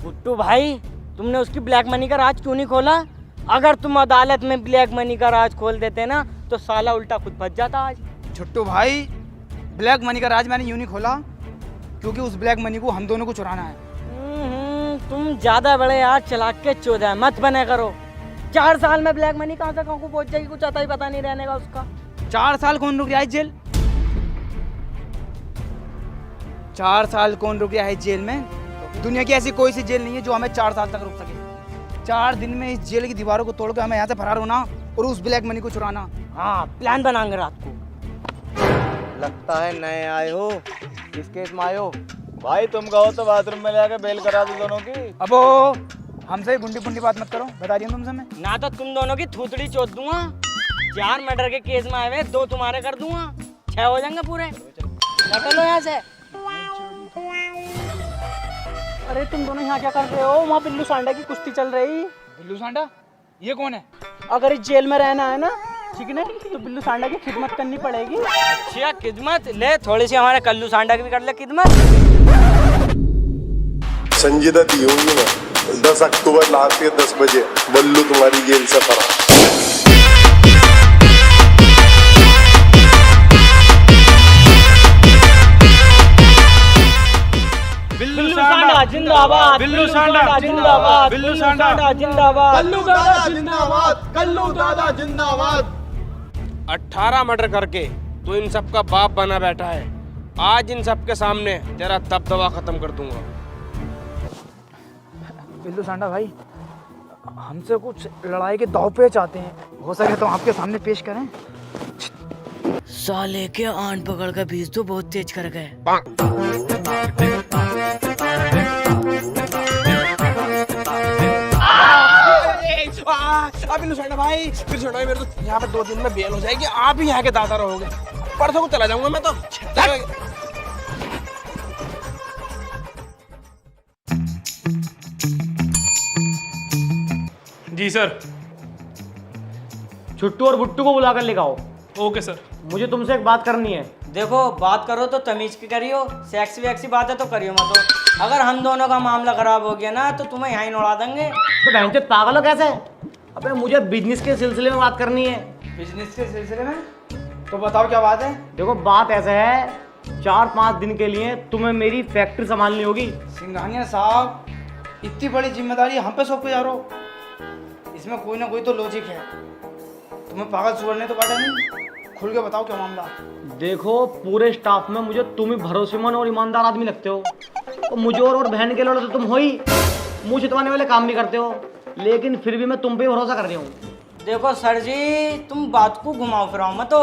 गुट्टू भाई, तुमने उसकी ब्लैक मनी का राज क्यों नहीं खोला? अगर तुम अदालत में ब्लैक मनी का राज खोल देते ना तो साला उल्टा खुद बच जाता आज। छोटू भाई, ब्लैक मनी का राज मैंने यूं नहीं खोला क्योंकि उस ब्लैक मनी को हम दोनों को चुराना है। तुम ज्यादा बड़े यार चलाक के चोदा मत बने करो। 4 साल में ब्लैक मनी कहाँ से कहाँ को पहुंच जाएगी, कुछ आता ही पता नहीं रहने का उसका। 4 साल कौन रुक रहा है जेल? 4 साल कौन रुक गया है जेल में? दुनिया की ऐसी कोई सी जेल नहीं है जो हमें 4 साल तक रुक सके। 4 दिन में इस जेल की दीवारों को तोड़ के हमें यहाँ से फरार होना और उस ब्लैक मनी को चुराना। हाँ, प्लान बनाएंगे रात को। लगता है नए आए हो, किस केस में आए हो? भाई तुम कहो तो बाथरूम में लेके बेल करा दो दोनों की। अबो हमसे गुंडी पुंडी बात मत करो, बता रही हूँ तुमसे मैं। ना तो तुम दोनों की थूथड़ी चोद दूंगा। 4 मर्डर के केस में आए हुए 2 तुम्हारे कर दूंगा, 6 हो जाएंगे पूरे। निकलो यहाँ से। अरे तुम दोनों यहाँ क्या कर रहे हो? वहाँ बिल्लू सांडा की कुश्ती चल रही। बिल्लू सांडा? ये कौन है? अगर इस जेल में रहना है ना, ठीक है, तो बिल्लू सांडा की खिदमत करनी पड़ेगी। अच्छा खिदमत ले, थोड़ी सी हमारे कल्लू सांडा की भी कर ले खिदमत। संजीदा दी होंगी ना 10 अक्टूबर रात के 10 बजे बल्लू तुम्हारी जेल से फरार। बिल्लू सांडा जिंदाबाद, बिल्लू सांडा जिंदाबाद, बिल्लू सांडा जिंदाबाद, कल्लू दादा जिंदाबाद, कल्लू दादा जिंदाबाद। 18 मर्डर करके तो इन सब का बाप बना बैठा है। आज इन सब के सामने तेरा दबदबा खत्म कर दूंगा। बिल्लू सांडा भाई, हमसे कुछ लड़ाई के दाव पे चाहते हैं, हो सके तो आपके सामने पेश करें। साले के आन पकड़ कर भेज दो, बहुत तेज कर गए। बिल्लू सांडा भाई, फिर छोड़ो मेरे तो यहाँ पे 2 दिन में बेल हो जाएगी। आप ही यहाँ के दादा रहोगे। परसों को चला जाऊंगा मैं तो। जी सर। छुट्टू और बुट्टू को बुला कर लेके आओ। Okay sir. मुझे तुमसे एक बात करनी है। देखो, बात करो तो तमीज की करियो, सेक्सी वैक्सी बातें तो करियो मत। अगर हम दोनों का मामला खराब हो गया ना तो तुम्हें यहाँ ही उड़ा देंगे। तो बहन चोद पागल हो कैसे? अबे मुझे बिजनेस के सिलसिले में बात करनी है। बिजनेस के सिलसिले में? तो बताओ क्या बात है। देखो बात ऐसे है, 4-5 दिन के लिए तुम्हें मेरी फैक्ट्री संभालनी होगी। सिंघानिया साहब, इतनी बड़ी जिम्मेदारी हम पे सौंप के जा रहे हो, इसमें कोई ना कोई तो लॉजिक है। तुम्हें पागल सुअर ने तो काटा नहीं। खुल के बताओ क्या मामला। देखो, पूरे स्टाफ में मुझे तुम ही भरोसेमंद और ईमानदार आदमी लगते हो। तो मुझे और बहन के लोड़े तो तुम हो ही, मुंह छितवाने वाले काम भी करते हो, लेकिन फिर भी मैं तुम पे भरोसा कर रही हूँ। देखो सर जी, तुम बात को घुमाओ फिराओ मत,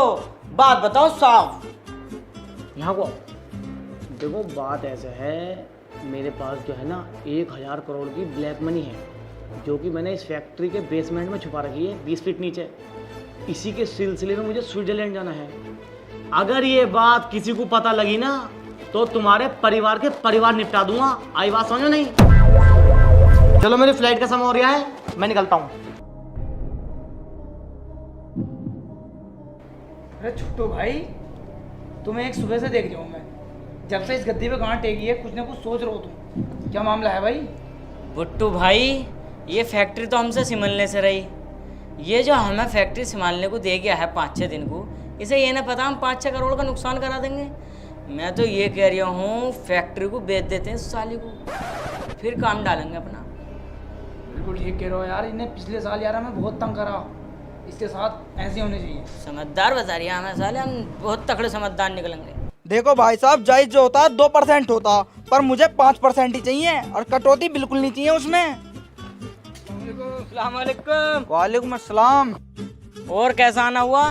बात बताओ साफ। यहाँ को देखो, बात ऐसे है, मेरे पास जो है ना 1000 करोड़ की ब्लैक मनी है, जो कि मैंने इस फैक्ट्री के बेसमेंट में छुपा रखी है 20 फीट नीचे। इसी के सिलसिले में मुझे स्विट्जरलैंड जाना है। अगर ये बात किसी को पता लगी ना तो तुम्हारे परिवार के परिवार निपटा दूंगा। आई बात समझो नहीं? चलो, मेरी फ्लाइट का समय हो रहा है, मैं निकलता हूँ। अरे छुट्टू भाई, तुम्हें एक सुबह से देख रहा हूँ मैं, जब से इस गद्दी पे गांठ टेकी है कुछ ना कुछ सोच रहे हो तुम। क्या मामला है भाई? बुट्टू भाई, ये फैक्ट्री तो हमसे संभालने से रही। ये जो हमें फैक्ट्री संभालने को दे गया है 5-6 दिन को, इसे ये ना पता हम 5-6 करोड़ का नुकसान करा देंगे। मैं तो ये कह रहा हूँ, फैक्ट्री को बेच देते हैं साली को, फिर काम डालेंगे अपना। बिल्कुल ठीक कह रहे हो यार। इन्हें पिछले साल यार हमें बहुत तंग करा, इसके साथ ऐसे होने चाहिए। समझदार बता रही है हमें साले, हम बहुत तकड़े समझदार निकलेंगे। देखो भाई साहब, जायज जो होता 2% होता, पर मुझे 5% ही चाहिए और कटौती बिल्कुल नहीं चाहिए उसमें। वालेकुम अस्सलाम। और कैसा आना हुआ?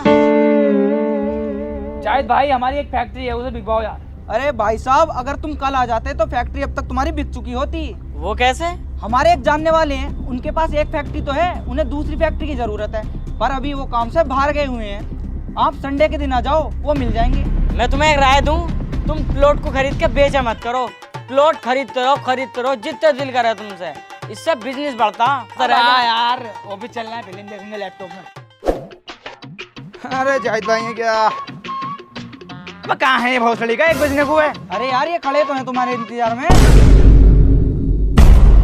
जायद भाई, हमारी एक फैक्ट्री है, उसे बिकवाओ यार। अरे भाई साहब, अगर तुम कल आ जाते तो फैक्ट्री अब तक तुम्हारी बिक चुकी होती। वो कैसे? हमारे एक जानने वाले हैं, उनके पास एक फैक्ट्री तो है, उन्हें दूसरी फैक्ट्री की जरूरत है, पर अभी वो काम से बाहर गए हुए हैं। आप संडे के दिन आ जाओ, वो मिल जाएंगे। मैं तुम्हें एक राय दूं, तुम प्लॉट को खरीद के बेचा मत करो। प्लॉट खरीदते रहो जितने दिल करे तुमसे, इससे बिजनेस बढ़ता। यार वो भी चलना है, फिल्म देखेंगे लैपटॉप में। अरे जाहिद भाई है क्या? अब कहाँ है ये भोसड़ी का? 1 बजने को है। अरे यार, ये खड़े तो हैं तुम्हारे इंतजार में।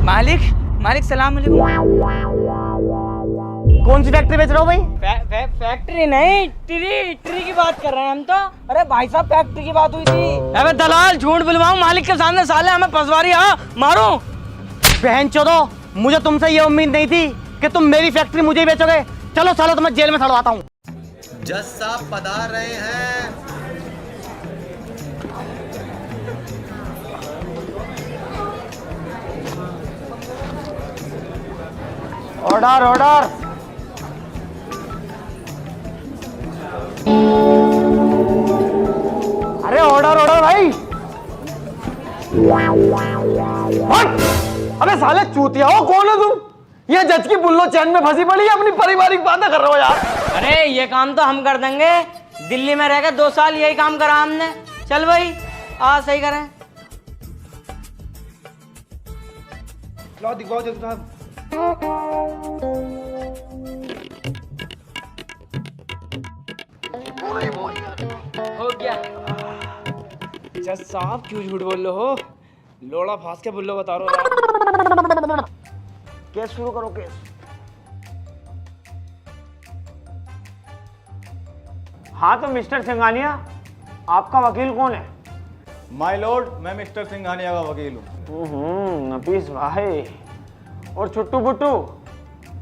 मालिक मालिक सलाम अलैकुम। कौन सी फैक्ट्री बेच रहे हो भाई? फैक्ट्री नहीं, ट्री की बात कर रहे हैं हम तो। अरे भाई साहब फैक्ट्री की बात हुई थी। अबे दलाल, झूठ बुलवाऊं मालिक के सामने, साले हमें फंसवारी मारो। बहन चोदो, मुझे तुमसे ये उम्मीद नहीं थी कि तुम मेरी फैक्ट्री मुझे ही बेचोगे। चलो सालो तुम्हें जेल में सड़वाता हूँ। जज साहब पधार रहे हैं। Order order. अरे ऑर्डर ऑर्डर भाई। हट! अबे साले चूतिया हो, कौन हो तुम? ये जज की बुल्लो चैन में फंसी पड़ी है, अपनी पारिवारिक बातें कर रहे हो यार। अरे ये काम तो हम कर देंगे, दिल्ली में रहकर 2 साल यही काम करा हमने। चल भाई आ सही करें। लो दिखाओ जज साहब। हो गया। जज साहब क्यों झूठ बोल रहे हो? लोड़ा फांस के बुल्लो बता रहे हो यार। केस शुरू करो, केस। हाँ तो मिस्टर सिंघानिया, आपका वकील कौन है? माय लॉर्ड, मैं मिस्टर सिंघानिया का वकील हूँ। नफीस भाई। और छुट्टू बुट्टू,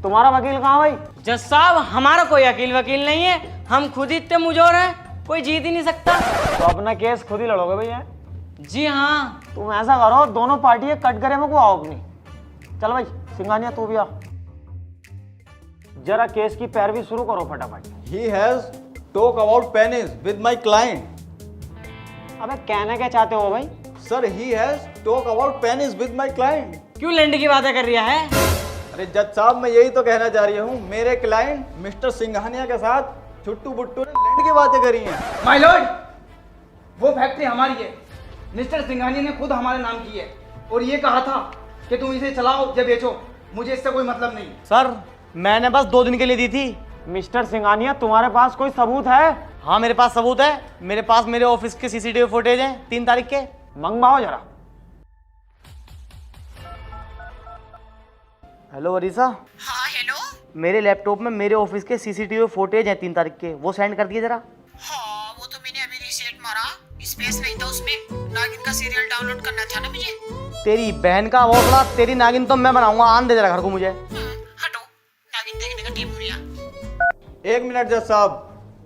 तुम्हारा वकील कहाँ भाई? जज साहब हमारा कोई वकील नहीं है, हम खुद ही इतने मुजोर हैं, कोई जीत ही नहीं सकता। तो अपना केस खुद ही लड़ोगे भैया? जी हाँ। तुम ऐसा करो, दोनों पार्टी कटघरे में को आओ अपनी। चल भाई सिंघानिया तू भी आ, जरा केस की पैरवी शुरू करो फटाफट। He has talk about pennies with my client. अबे कहना क्या चाहते हो भाई? Sir, he has talk about pennies with my client. क्यों लैंड की बातें कर रहा है? अरे जज साहब, मैं यही तो कहना चाह रही हूँ, मेरे क्लाइंट मिस्टर सिंघानिया के साथ छुट्टू बुट्टू ने लैंड की बातें करी हैं। माय लॉर्ड, वो फैक्ट्री हमारी है, मिस्टर सिंघानिया ने खुद हमारे नाम की है और ये कहा था कि तुम इसे चलाओ या बेचो, मुझे इससे कोई मतलब नहीं। सर मैंने बस 2 दिन के लिए दी थी। मिस्टर सिंघानिया तुम्हारे पास कोई सबूत है? हाँ मेरे पास सबूत है, मेरे पास मेरे ऑफिस के सीसीटीवी फुटेज हैं 3 तारीख के। मंगवाओ जरा। हेलो वरीसा। हाँ हेलो। मेरे लैपटॉप में मेरे ऑफिस के सीसीटीवी फुटेज हैं 3 तारीख के, वो सेंड कर दिए जरा। हाँ वो तो मैंने अभी रीसेट मारा, स्पेस नहीं था उसमें, नागिन का सीरियल डाउनलोड करना था ना मुझे। तेरी बहन का वो बड़ा, तेरी नागिन तो मैं बनाऊंगा, आन दे जरा घर को मुझे। हटो, नागिन देखने का टीम हो रहा। 1 मिनट जज साहब,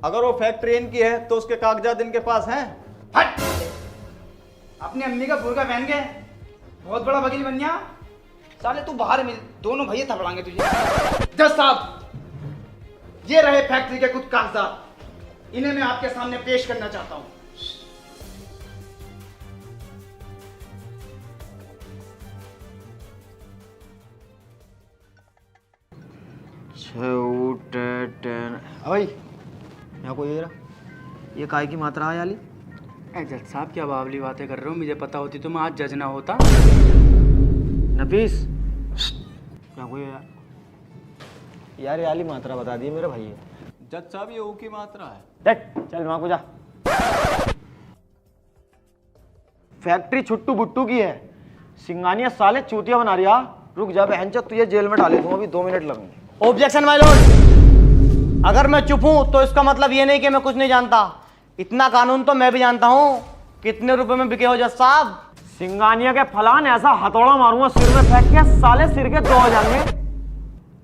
अगर वो फैक्ट्री इनकी है तो उसके कागजात इनके पास हैं। हट! अपनी अम्मी का बुर्का पहन के बहुत बड़ा वकील बन गया। साले तू बाहर मिल, दोनों भैया थपड़ाएंगे तुझे। जज साहब, ये रहे फैक्ट्री के कुछ कागजात, इन्हें मैं आपके सामने पेश करना चाहता हूँ। भाई यहाँ कोई जरा, ये काय की मात्रा है याली? जज साहब क्या बावली बातें कर रहे हो, मुझे पता होती तो मैं आज जज ना होता। नफीस क्या कोई यार ये वाली मात्रा बता दी मेरे भाई। जज साहब ये ऊ की मात्रा है। देख चल वहां को जा। फैक्ट्री छुट्टू बुट्टू की है, सिंघानिया साले चूतिया बना रही। रुक जा बहन चो, तुझे जेल में डाले दूंगा, अभी 2 मिनट लगेंगे। ऑब्जेक्शन माय लॉर्ड, अगर मैं चुप हूं तो इसका मतलब ये नहीं कि मैं कुछ नहीं जानता। इतना कानून तो मैं भी जानता हूं। कितने रुपए में बिके हो जज साहब? सिंघानिया के फलान ऐसा हथौड़ा मारूंगा सिर में फेंक के, साले सिर के 2 हो जाएंगे।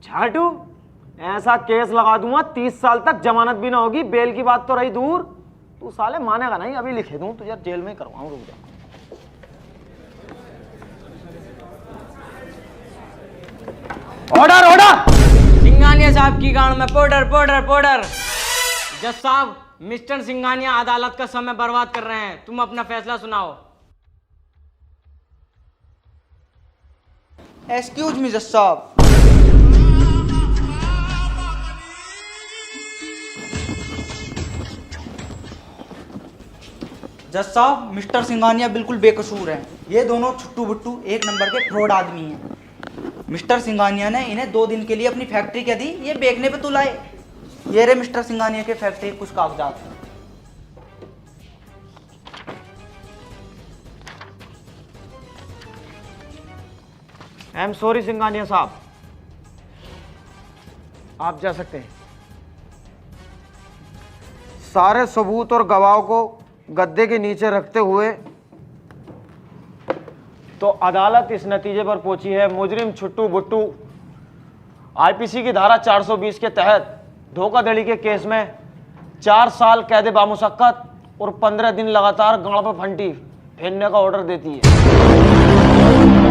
झाटू ऐसा केस लगा दूंगा 30 साल तक जमानत भी ना होगी, बेल की बात तो रही दूर। तू साले मानेगा नहीं, अभी लिखे दूं तुझे जेल में करवाऊं। रुक जा। Order order. सिंघानिया साहब की गांड में पाउडर। जज साहब, मिस्टर सिंघानिया अदालत का समय बर्बाद कर रहे हैं, तुम अपना फैसला सुनाओ। एक्सक्यूज मी जज साहब। जज साहब, मिस्टर सिंघानिया बिल्कुल बेकसूर हैं। ये दोनों छुट्टू बुट्टू 1 नंबर के फ्रॉड आदमी हैं। मिस्टर सिंघानिया ने इन्हें 2 दिन के लिए अपनी फैक्ट्री क्या दी, ये बेचने पे तुलाए। ये रहे मिस्टर सिंघानिया के फैक्ट्री कुछ कागजात। आई एम सॉरी सिंघानिया साहब, आप जा सकते हैं। सारे सबूत और गवाहों को गद्दे के नीचे रखते हुए तो अदालत इस नतीजे पर पहुंची है, मुजरिम छुट्टू बुट्टू आईपीसी की धारा 420 के तहत धोखाधड़ी के केस में 4 साल कैद बामुशक्कत और 15 दिन लगातार गांड पर फंटी फेरने का ऑर्डर देती है।